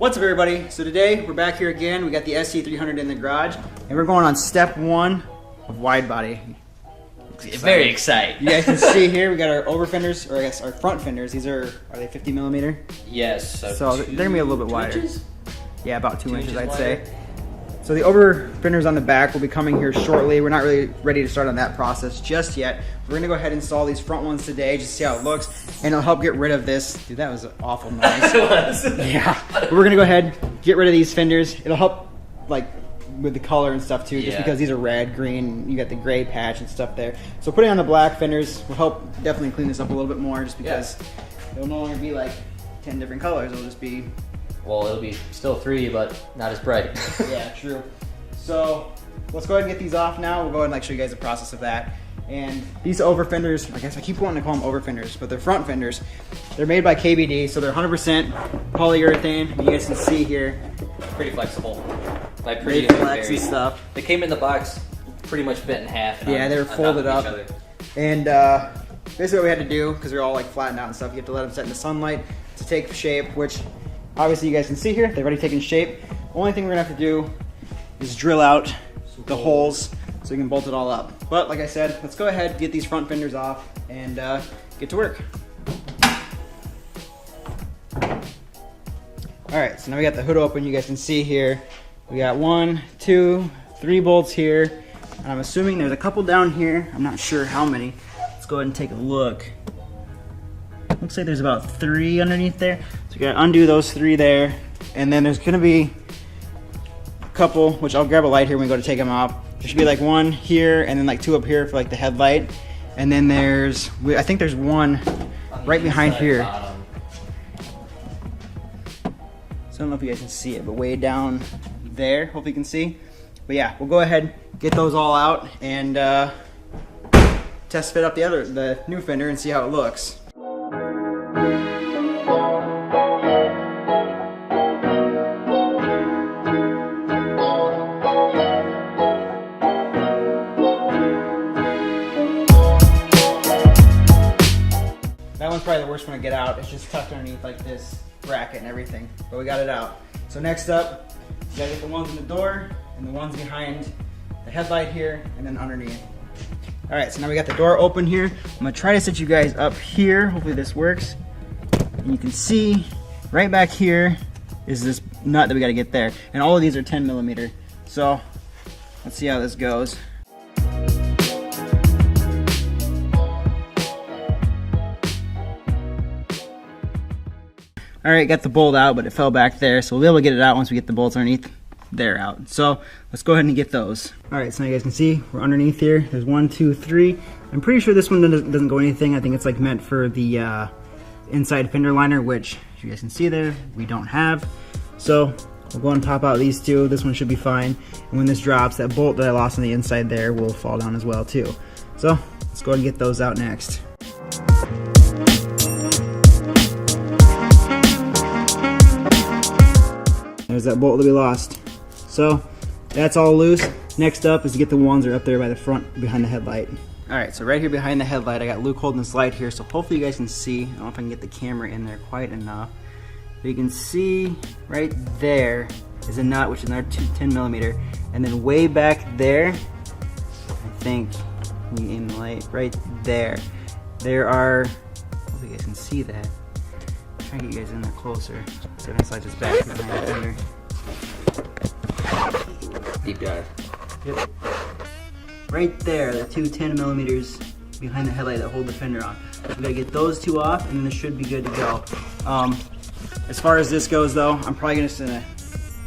What's up, everybody? So today we're back here again. We got the SC300 in the garage, and we're going on step 1 of Widebody. Very excited. You guys can see here we got our over fenders, or I guess our front fenders. These are they 50 millimeter? Yes. So they're gonna be a little bit wider. Inches? Yeah, about 2 inches, I'd wider. say. So the over fenders on the back will be coming here shortly. We're not really ready to start on that process just yet. We're gonna go ahead and install these front ones today, just to see how it looks, and it'll help get rid of this. Dude, that was an awful noise. It was. Yeah, but we're gonna go ahead, get rid of these fenders. It'll help, like, with the color and stuff too, just because these are red, green, you got the gray patch and stuff there. So putting on the black fenders will help definitely clean this up a little bit more, just because it'll no longer be like 10 different colors. It'll just be... Well, it'll be still 3, but not as bright. Yeah, true. So let's go ahead and get these off now. We'll go ahead and show you guys the process of that. And these over fenders, I guess I keep wanting to call them over fenders, but they're front fenders. They're made by KBD, so they're 100% polyurethane. You guys can see here. Pretty flexible. Like Pretty flex and stuff. They came in the box pretty much bent in half. And Yeah, they were on top folded of up. each other. And basically what we had to do, because they're all like flattened out and stuff, you have to let them set in the sunlight to take shape, which obviously you guys can see here. They've already taken shape. Only thing we're gonna have to do is drill out the holes so we can bolt it all up. But like I said, let's go ahead, get these front fenders off, and get to work. All right, so now we got the hood open. You guys can see here, we got 1, 2, 3 bolts here. And I'm assuming there's a couple down here. I'm not sure how many. Let's go ahead and take a look. Looks like there's about 3 underneath there. So we gotta undo those 3 there. And then there's gonna be a couple, which I'll grab a light here when we go to take them off. There should be like 1 here and then like 2 up here for like the headlight. And then there's, I think there's 1 right behind here. So I don't know if you guys can see it, but way down there, hope you can see. But yeah, we'll go ahead, get those all out, and test fit up the new fender and see how it looks. That one's probably the worst one to get out. It's just tucked underneath like this bracket and everything, but we got it out. So next up, you gotta get the ones in the door and the ones behind the headlight here and then underneath. All right, so now we got the door open here. I'm gonna try to set you guys up here. Hopefully this works. And you can see right back here is this nut that we gotta get there. And all of these are 10 millimeter. So let's see how this goes. All right, got the bolt out, but it fell back there, so we'll be able to get it out once we get the bolts underneath there out. So let's go ahead and get those. All right, so now you guys can see we're underneath here. There's 1, 2, 3. I'm pretty sure this one doesn't go anything. I think it's like meant for the inside fender liner, which as you guys can see there, we don't have. So we'll go and pop out these 2. This one should be fine. And when this drops, that bolt that I lost on the inside there will fall down as well too. So let's go ahead and get those out next. There's that bolt that we lost. So that's all loose. Next up is to get the ones that are up there by the front behind the headlight. All right, so right here behind the headlight, I got Luke holding this light here, so hopefully you guys can see. I don't know if I can get the camera in there quite enough. But you can see right there is a nut, which is another 10 millimeter. And then way back there, I think, you aim the light right there. There are, hopefully you guys can see that. Try to get you guys in there closer. So I'm gonna slide this back behind the fender. Deep dive. Yep. Right there, the 2 10 millimeters behind the headlight that hold the fender on. We gotta get those 2 off, and then this should be good to go. As far as this goes, though, I'm probably just gonna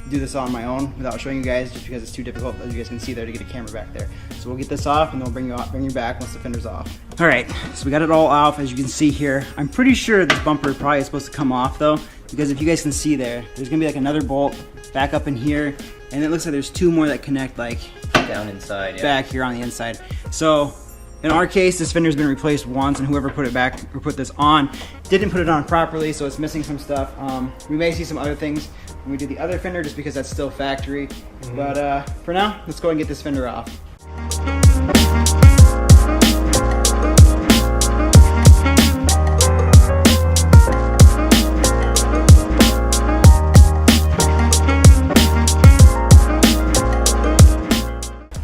do this on my own without showing you guys, just because it's too difficult, as you guys can see there, to get a camera back there. So we'll get this off, and then we'll bring you back once the fender's off. All right, so we got it all off, as you can see here. I'm pretty sure this bumper probably is supposed to come off, though, because if you guys can see there, there's gonna be like another bolt back up in here, and it looks like there's 2 more that connect like down inside, yeah. Back here on the inside. So in our case, this fender's been replaced once, and whoever put it back or put this on didn't put it on properly, so it's missing some stuff. We may see some other things when we do the other fender, just because that's still factory. But for now, let's go and get this fender off.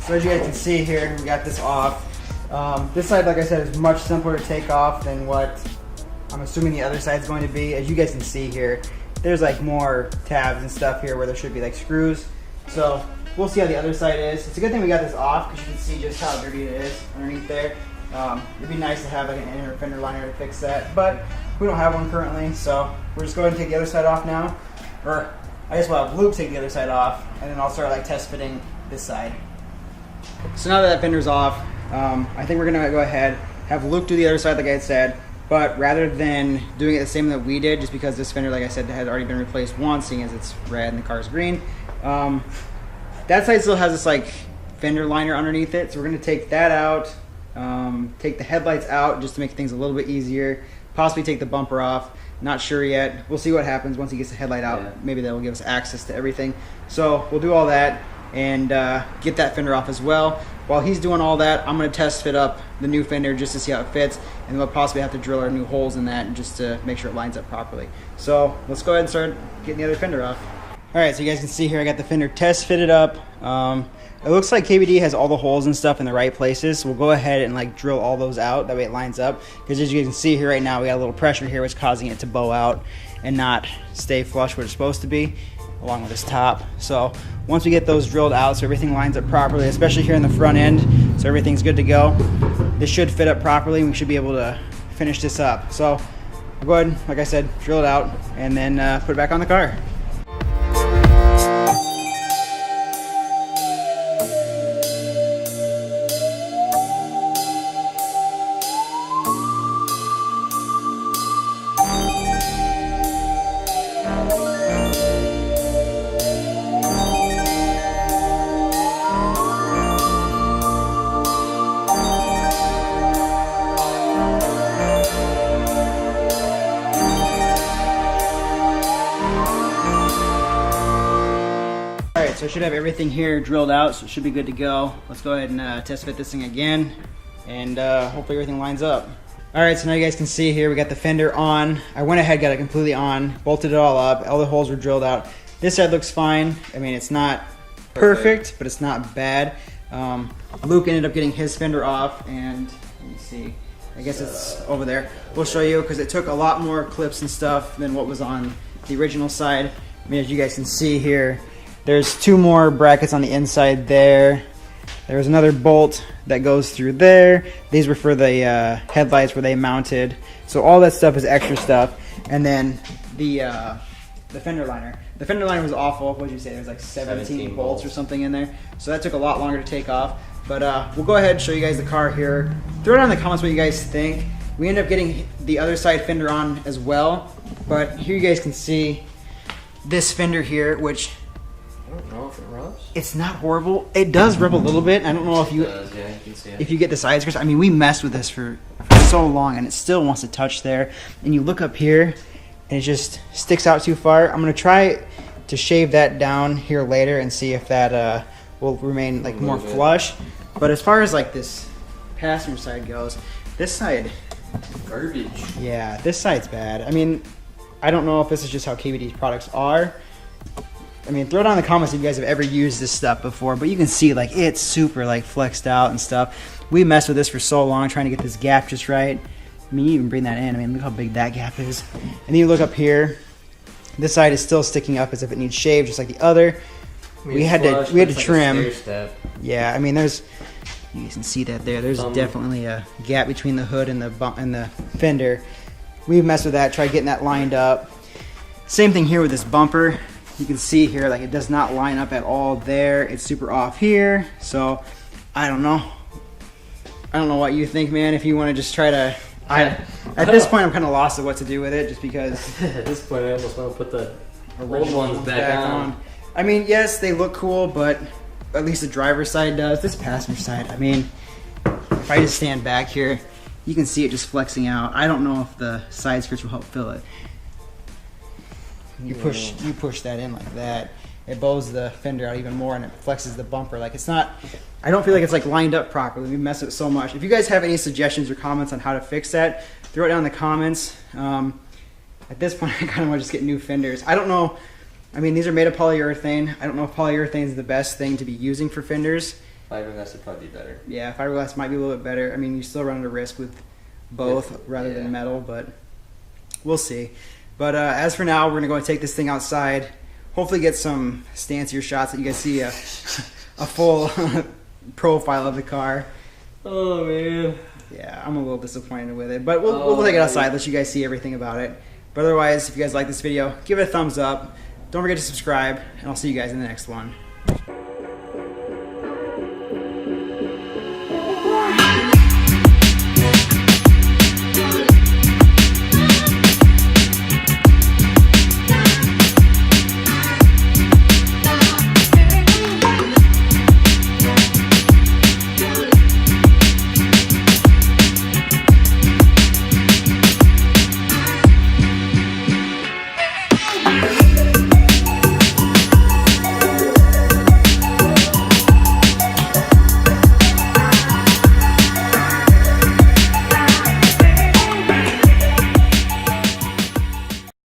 So as you guys can see here, we got this off. This side, like I said, is much simpler to take off than what I'm assuming the other side is going to be. As you guys can see here, there's like more tabs and stuff here where there should be like screws. So we'll see how the other side is. It's a good thing we got this off because you can see just how dirty it is underneath there. It'd be nice to have like an inner fender liner to fix that, but we don't have one currently, so we're just going to take the other side off now. Or I guess we'll have Luke take the other side off, and then I'll start like test fitting this side. So now that fender's off, I think we're gonna go ahead, have Luke do the other side like I had said, but rather than doing it the same that we did, just because this fender, like I said, had already been replaced once, seeing as it's red and the car's green, that side still has this like fender liner underneath it, so we're gonna take that out, take the headlights out just to make things a little bit easier, possibly take the bumper off. Not sure yet. We'll see what happens once he gets the headlight out. Yeah. Maybe that will give us access to everything. So we'll do all that and get that fender off as well. While he's doing all that, I'm going to test fit up the new fender just to see how it fits, and we'll possibly have to drill our new holes in that just to make sure it lines up properly. So let's go ahead and start getting the other fender off. All right, so you guys can see here I got the fender test fitted up. It looks like KBD has all the holes and stuff in the right places, so we'll go ahead and like drill all those out, that way it lines up, because as you can see here right now, we got a little pressure here which is causing it to bow out and not stay flush where it's supposed to be, along with this top. So once we get those drilled out so everything lines up properly, especially here in the front end, so everything's good to go, this should fit up properly and we should be able to finish this up. So we'll go ahead, like I said, drill it out and then put it back on the car. So I should have everything here drilled out, so it should be good to go. Let's go ahead and test fit this thing again, and hopefully everything lines up. All right, so now you guys can see here we got the fender on. I went ahead, got it completely on, bolted it all up, all the holes were drilled out. This side looks fine. I mean, it's not perfect, but it's not bad. Luke ended up getting his fender off, and let me see, I guess it's over there. We'll show you, because it took a lot more clips and stuff than what was on the original side. I mean, as you guys can see here, there's two more brackets on the inside there. There's another bolt that goes through there. These were for the headlights where they mounted. So all that stuff is extra stuff. And then the fender liner. The fender liner was awful. What did you say? There's like 17 bolts or something in there. So that took a lot longer to take off. But we'll go ahead and show you guys the car here. Throw it down in the comments what you guys think. We ended up getting the other side fender on as well. But here you guys can see this fender here, which I don't know if it rubs. It's not horrible. It does rub a little bit. I don't know if you, yeah, you can see it. If you get the side scratch. I mean, we messed with this for so long, and it still wants to touch there. And you look up here, and it just sticks out too far. I'm gonna try to shave that down here later and see if that will remain like more flush. But as far as like this passenger side goes, this side, garbage. Yeah, this side's bad. I mean, I don't know if this is just how KBD's products are. I mean, throw it down in the comments if you guys have ever used this stuff before, but you can see like it's super like flexed out and stuff. We messed with this for so long trying to get this gap just right. I mean, you even bring that in. I mean, look how big that gap is. And then you look up here, this side is still sticking up as if it needs shaved, just like the other. We had to trim. Yeah, I mean, you can see that there. There's definitely a gap between the hood and the fender. We've messed with that, tried getting that lined up. Same thing here with this bumper. You can see here, like it does not line up at all there. It's super off here. So I don't know. I don't know what you think, man. If you want to just try to, at this point, I'm kind of lost at what to do with it, just because. At this point, I almost want to put the old ones back on. I mean, yes, they look cool, but at least the driver's side does. This passenger side, I mean, if I just stand back here, you can see it just flexing out. I don't know if the side skirts will help fill it. You push that in like that, it bows the fender out even more and it flexes the bumper. Like it's not, I don't feel like it's like lined up properly. We mess with it so much. If you guys have any suggestions or comments on how to fix that, throw it down in the comments. At this point, I kind of want to just get new fenders. I don't know. I mean, these are made of polyurethane. I don't know if polyurethane is the best thing to be using for fenders. Fiberglass would probably be better. Yeah, fiberglass might be a little bit better. I mean, you still run a risk with both rather than metal, but we'll see. But as for now, we're gonna go and take this thing outside. Hopefully, get some stancier shots that you guys see a full profile of the car. Oh man. Yeah, I'm a little disappointed with it, but we'll take it outside, let you guys see everything about it. But otherwise, if you guys like this video, give it a thumbs up. Don't forget to subscribe, and I'll see you guys in the next one.